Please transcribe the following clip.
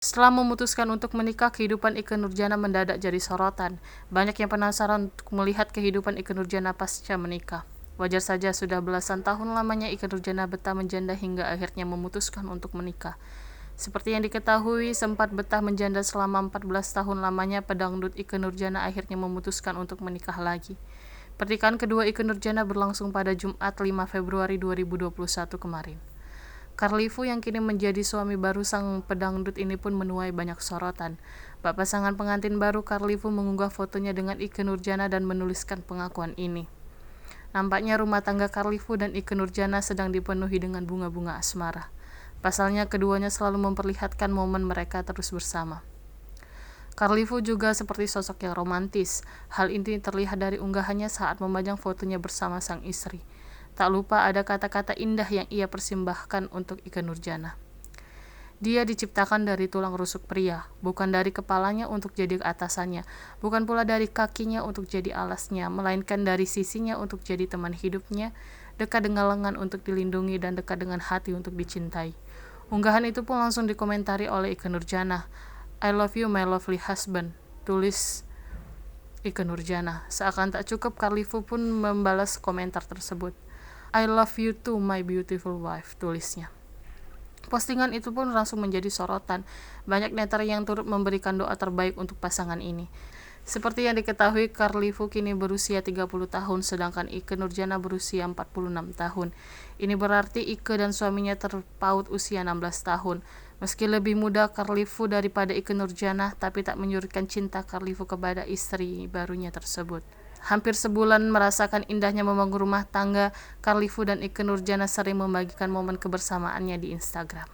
Setelah memutuskan untuk menikah, kehidupan Ikke Nurjanah mendadak jadi sorotan. Banyak yang penasaran untuk melihat kehidupan Ikke Nurjanah pasca menikah. Wajar saja sudah belasan tahun lamanya Ikke Nurjanah betah menjanda hingga akhirnya memutuskan untuk menikah. Seperti yang diketahui, sempat betah menjanda selama 14 tahun lamanya, pedangdut Ikke Nurjanah akhirnya memutuskan untuk menikah lagi. Pernikahan kedua Ikke Nurjanah berlangsung pada Jumat 5 Februari 2021 kemarin. Carlifo yang kini menjadi suami baru sang pedangdut ini pun menuai banyak sorotan. Bak pasangan pengantin baru Carlifo mengunggah fotonya dengan Ikke Nurjanah dan menuliskan pengakuan ini. Nampaknya rumah tangga Carlifo dan Ikke Nurjanah sedang dipenuhi dengan bunga-bunga asmara. Pasalnya keduanya selalu memperlihatkan momen mereka terus bersama. Carlifo juga seperti sosok yang romantis. Hal ini terlihat dari unggahannya saat memajang fotonya bersama sang istri. Tak lupa ada kata-kata indah yang ia persembahkan untuk Ikke Nurjanah. Dia diciptakan dari tulang rusuk pria, bukan dari kepalanya untuk jadi atasannya, bukan pula dari kakinya untuk jadi alasnya, melainkan dari sisinya untuk jadi teman hidupnya, dekat dengan lengan untuk dilindungi dan dekat dengan hati untuk dicintai. Unggahan itu pun langsung dikomentari oleh Ikke Nurjanah. I love you my lovely husband, tulis Ikke Nurjanah. Seakan tak cukup, Carlifo pun membalas komentar tersebut. I love you too my beautiful wife, tulisnya. Postingan itu pun langsung menjadi sorotan. Banyak netizen yang turut memberikan doa terbaik untuk pasangan ini. Seperti yang diketahui, Carlifo kini berusia 30 tahun, sedangkan Ikke Nurjanah berusia 46 tahun. Ini berarti Ikke dan suaminya terpaut usia 16 tahun. Meski lebih muda Carlifo daripada Ikke Nurjanah, tapi tak menyurutkan cinta Carlifo kepada istri barunya tersebut. Hampir sebulan merasakan indahnya membangun rumah tangga, Carlifo dan Ikke Nurjanah sering membagikan momen kebersamaannya di Instagram.